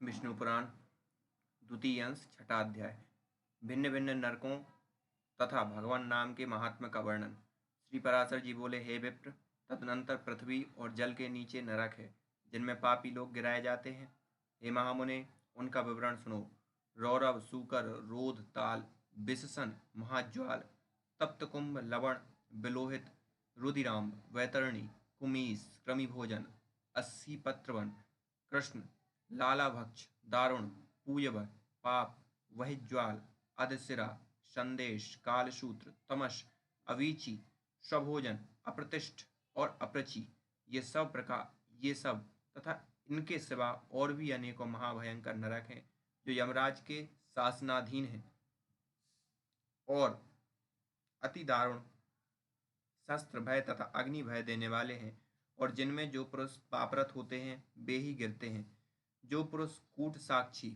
विष्णु पुराण द्वितीय अंश छठा अध्याय। भिन्न भिन्न नरकों तथा भगवान नाम के महात्म्य का वर्णन। श्री पराशर जी बोले, हे विप्र, तदनंतर पृथ्वी और जल के नीचे नरक है, जिनमें पापी लोग गिराए जाते हैं। हे महामुने, उनका विवरण सुनो। रौरव, सूकर, रोध, ताल, विषसन, महाज्वाल, तप्त कुंभ, लवण, बिलोहित, रुधिराम्ब, वैतरणी, कुमीस, कृमिभोजन, अस्सी पत्रवन, कृष्ण, लालाभक्ष, दारुण, पूयभ, पाप, वहिज्वाल, अधसिरा, संदेश, कालसूत्र, तमस, अवीची, स्वभोजन, अप्रतिष्ठ और अपरचि, ये सब तथा इनके सिवा और भी अनेकों महाभयंकर नरक हैं, जो यमराज के शासनाधीन हैं और अति दारुण शस्त्र भय तथा अग्नि भय देने वाले हैं, और जिनमें जो पुरुष पापरत होते हैं वे ही गिरते हैं। जो पुरुष कूट साक्षी,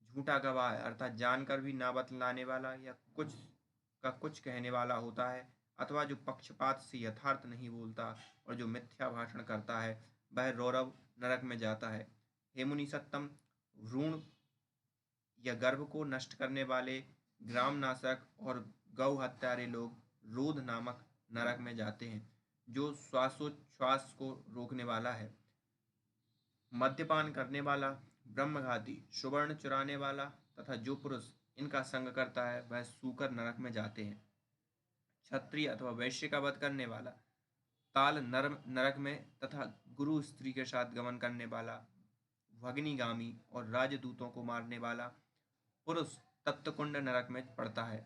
झूठा गवाह अर्थात जानकर भी ना बतलाने वाला या कुछ कहने वाला होता है, अथवा जो पक्षपात से यथार्थ नहीं बोलता और जो मिथ्या भाषण करता है, वह रौरव नरक में जाता है। हे मुनि सत्तम, भ्रूण या गर्भ को नष्ट करने वाले, ग्राम नाशक और गौ हत्यारे लोग रोध नामक नरक में जाते हैं, जो श्वासोच्छ्वास को रोकने वाला है। मद्यपान करने वाला, ब्रह्मघाती, सुवर्ण चुराने वाला तथा जो पुरुष इनका संग करता है, वह सूकर नरक में जाते हैं। क्षत्रिय अथवा वैश्य का वध करने वाला, ताल नरम नरक में तथा गुरु स्त्री के साथ गमन करने वाला, भग्निगामी और राजदूतों को मारने वाला पुरुष तप्तकुंड नरक में पड़ता है।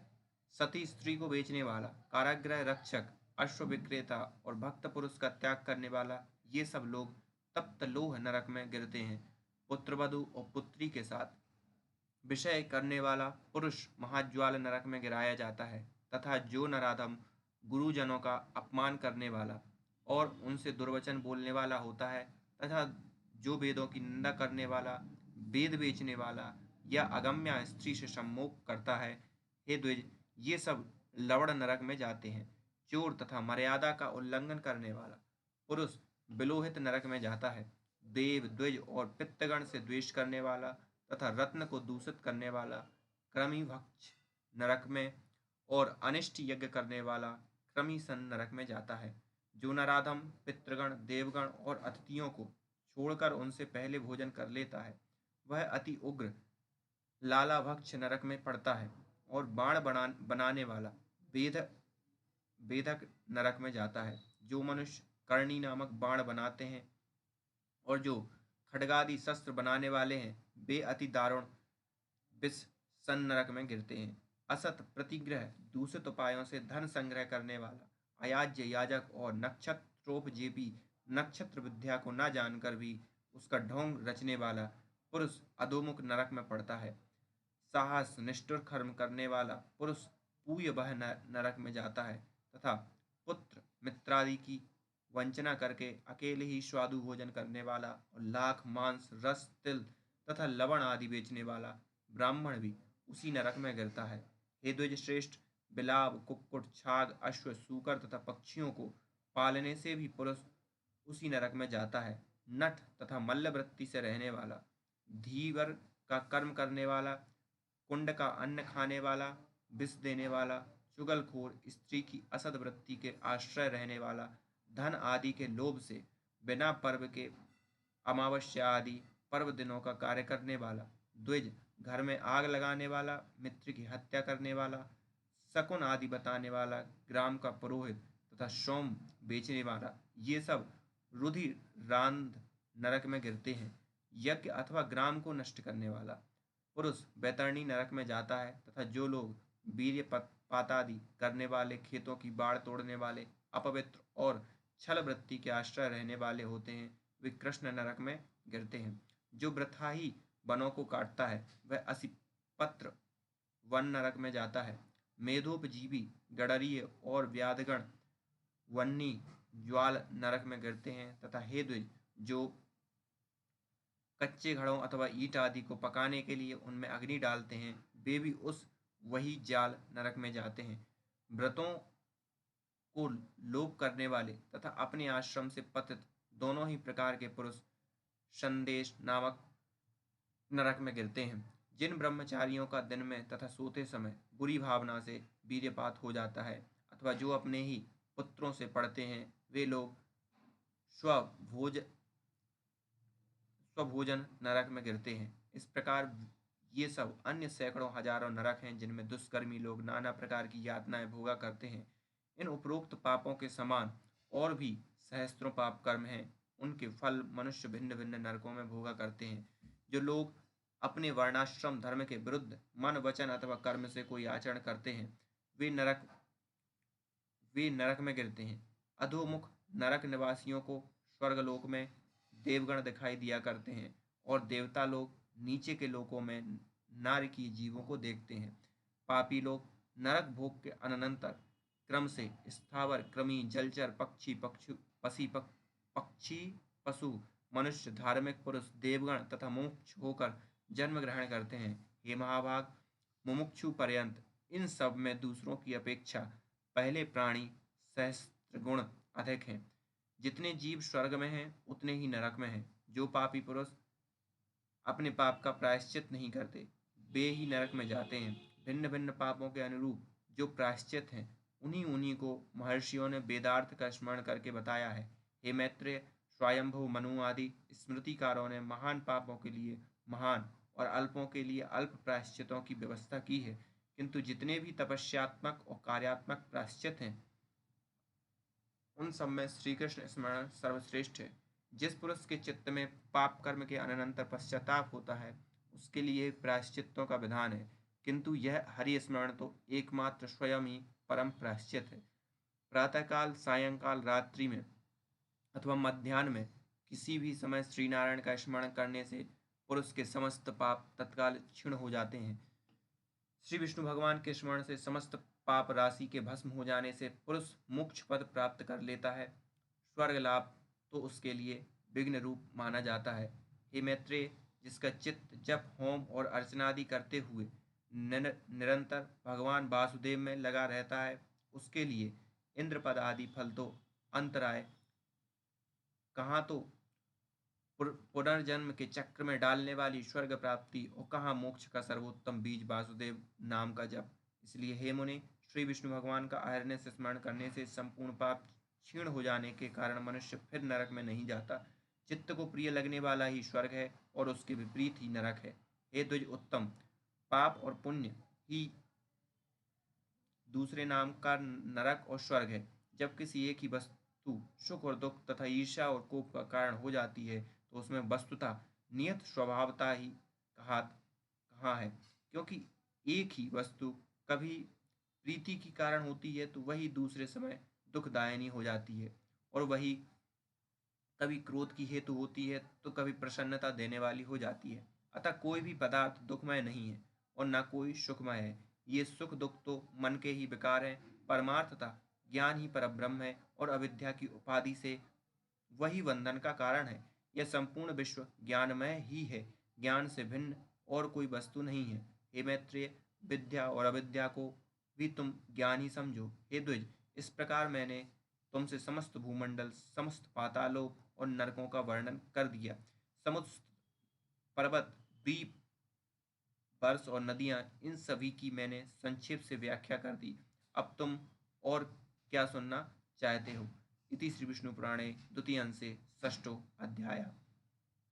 सती स्त्री को बेचने वाला, कारागृह रक्षक, अश्व विक्रेता और भक्त पुरुष का त्याग करने वाला, ये सब लोग तप्त लोह नरक में गिरते हैं। पुत्रवधु और पुत्री के साथ विषय करने वाला पुरुष महाज्वाल नरक में गिराया जाता है, तथा जो नराधम गुरुजनों का अपमान करने वाला और उनसे दुर्वचन बोलने वाला होता है, तथा जो वेदों की निंदा करने वाला, वेद बेचने वाला या अगम्या स्त्री से सम्मोह करता है, हे द्विज, ये सब लवण नरक में जाते हैं। चोर तथा मर्यादा का उल्लंघन करने वाला पुरुष बिलोहित नरक में जाता है। देव, द्विज और पितृगण से द्वेष करने वाला तथा रत्न को दूषित करने वाला कृमिभक्ष नरक में, और अनिष्ट यज्ञ करने वाला कृमिसन नरक में जाता है। जो नराधम पितृगण, देवगण और अतिथियों को छोड़कर उनसे पहले भोजन कर लेता है, वह अति उग्र लालाभक्ष नरक में पड़ता है। और बाण बनाने वाला वेदक नरक में जाता है। जो मनुष्य कर्णी नामक बाण बनाते हैं और जो खड्गादि शस्त्र बनाने वाले हैं, वे अति दारुण विष सन नरक में गिरते हैं। असत प्रतिग्रह, दूषित उपायों से धन संग्रह करने वाला, अयाज्य याजक और नक्षत्रोपजेपी, नक्षत्र विद्या को न जानकर भी उसका ढोंग रचने वाला पुरुष अधोमुख नरक में पड़ता है। साहस निष्ठुर कर्म करने वाला पुरुष पूय बह नरक में जाता है, तथा पुत्र मित्रादि की वंचना करके अकेले ही स्वादु भोजन करने वाला और लाख मांस, रस, तिल तथा लवण आदि बेचने वाला ब्राह्मण भी उसी नरक में गिरता है। हे द्विज श्रेष्ठ, बिलाव, कुक्कुट, छाग, अश्व, सूकर तथा पक्षियों को पालने से भी पुरुष उसी नरक में जाता है। नठ तथा मल्लवृत्ति से रहने वाला, धीवर का कर्म करने वाला, कुंड का अन्न खाने वाला, विष देने वाला, चुगलखोर, स्त्री की असद वृत्ति के आश्रय रहने वाला, धन आदि के लोभ से बिना पर्व के अमावस्या आदि पर्व दिनों का कार्य करने वाला, द्विज, घर में आग लगाने वाला, मित्र की हत्या करने वाला, शकुन आदि बताने वाला, ग्राम का पुरोहित तथा सोम बेचने वाला, ये सब रुधिरांध नरक में गिरते हैं। यज्ञ अथवा ग्राम को नष्ट करने वाला पुरुष वैतरणी नरक में जाता है, तथा जो लोग वीर्य पातादि करने वाले, खेतों की बाढ़ तोड़ने वाले, अपवित्र और छल वृत्ति के आश्रय रहने वाले होते हैं, वे कृष्ण नरक में गिरते हैं। जो वृथा ही वनों को काटता है, वह असिपत्र वन नरक में जाता है। मेधोपजीवी, गडरीय और व्याधगण वन्नी ज्वाल नरक में गिरते हैं। तथा हे द्विज, जो कच्चे घड़ों अथवा ईंट आदि को पकाने के लिए उनमें अग्नि डालते हैं, वे भी उस वही जाल नरक में जाते हैं। व्रतों को लोप करने वाले तथा अपने आश्रम से पतित दोनों ही प्रकार के पुरुष संदेश नामक नरक में गिरते हैं। जिन ब्रह्मचारियों का दिन में तथा सोते समय बुरी भावना से वीर्यपात हो जाता है, अथवा जो अपने ही पुत्रों से पढ़ते हैं, वे लोग स्वभोज स्वभोजन नरक में गिरते हैं। इस प्रकार ये सब अन्य सैकड़ों हजारों नरक हैं जिनमें दुष्कर्मी लोग नाना प्रकार की यातनाएं भोगा करते हैं। इन उपरोक्त पापों के समान और भी सहस्त्रों पाप कर्म हैं। उनके फल मनुष्य भिन्न भिन्न नरकों में भोगा करते हैं। जो लोग अपने वर्णाश्रम धर्म के विरुद्ध मन वचन अथवा कर्म से कोई आचरण करते हैं, वे नरक वे नरक में गिरते हैं। अधोमुख नरक निवासियों को स्वर्गलोक में देवगण दिखाई दिया करते हैं, और देवता लोग नीचे के लोकों में नारकीय जीवों को देखते हैं। पापी लोग नरक भोग के अनंतर क्रम से स्थावर क्रमी जलचर पक्षी पक्षु पसी पक, पक्षी पशु मनुष्य धार्मिक पुरुष देवगण तथा मोक्ष होकर जन्म ग्रहण करते हैं। हे महाभाग, मुमुक्षु पर्यंत इन सब में दूसरों की अपेक्षा पहले प्राणी सहस्त्र गुण अधिक हैं। जितने जीव स्वर्ग में हैं उतने ही नरक में हैं। जो पापी पुरुष अपने पाप का प्रायश्चित नहीं करते, वे ही नरक में जाते हैं। भिन्न भिन्न पापों के अनुरूप जो प्रायश्चित हैं, उन्हीं उन्हीं को महर्षियों ने वेदार्थ का स्मरण करके बताया है। हे मैत्रेय, स्वयंभू मनु आदि स्मृतिकारों ने महान पापों के लिए महान और अल्पों के लिए अल्प प्रायश्चितों की व्यवस्था की है, किंतु जितने भी तपस्यात्मक और कार्यात्मक प्रायश्चित हैं, उन सब में श्री कृष्ण स्मरण सर्वश्रेष्ठ है। जिस पुरुष के चित्त में पाप कर्म के अनंतर पश्चाताप होता है, उसके लिए प्रायश्चित्तों का विधान है, किंतु यह हरि स्मरण तो एकमात्र स्वयं ही परम प्रायश्चित है। प्रातःकाल, सायंकाल, रात्रि में अथवा मध्याह्न में किसी भी समय श्री नारायण का स्मरण करने से पुरुष के समस्त पाप तत्काल क्षीण हो जाते हैं। श्री विष्णु भगवान के स्मरण से समस्त पाप राशि के भस्म हो जाने से पुरुष मोक्ष पद प्राप्त कर लेता है। स्वर्ग लाभ तो उसके लिए विघ्न रूप माना जाता है। हे मैत्रेय, जिसका चित्त जप होम और अर्चनादि करते हुए निरंतर भगवान वासुदेव में लगा रहता है, उसके लिए इंद्रपद आदि फल तो अंतराय कहाँ तो पुनर्जन्म के चक्र में डालने वाली स्वर्ग प्राप्ति, और कहाँ मोक्ष का सर्वोत्तम बीज वासुदेव नाम का जप। इसलिए हे मुनि, श्री विष्णु भगवान का अहरने से स्मरण करने से संपूर्ण पाप क्षीण हो जाने के कारण मनुष्य फिर नरक में नहीं जाता। चित्त को प्रिय लगने वाला ही स्वर्ग है और उसके विपरीत ही नरक है। हे द्विज उत्तम, पाप और पुण्य ही दूसरे नाम का नरक और स्वर्ग है। जब किसी एक ही वस्तु सुख और दुख तथा ईर्ष्या और कोप का कारण हो जाती है, तो उसमें वस्तुतः नियत स्वभावता ही कहाँ है। क्योंकि एक ही वस्तु कभी प्रीति की कारण होती है तो वही दूसरे समय दुखदायिनी हो जाती है, और वही कभी क्रोध की हेतु होती है तो कभी प्रसन्नता देने वाली हो जाती है। अतः कोई भी पदार्थ दुखमय नहीं है और न कोई सुखमय है। ये सुख दुख तो मन के ही विकार हैं। परमार्थतः ज्ञान ही परब्रह्म है, और अविद्या की उपाधि से वही बंधन का कारण है। यह संपूर्ण विश्व ज्ञानमय ही है। ज्ञान से भिन्न और कोई वस्तु नहीं है। हे मैत्रेय, विद्या और अविद्या को भी तुम ज्ञान ही समझो। हे द्विज, इस प्रकार मैंने तुमसे समस्त भूमंडल, समस्त पातालोक और नरकों का वर्णन कर दिया। समुद्र, पर्वत, द्वीप, वर्ष और नदियां, इन सभी की मैंने संक्षेप से व्याख्या कर दी। अब तुम और क्या सुनना चाहते हो? इति श्री विष्णु पुराणे द्वितीय अंशे षष्ठो अध्याय।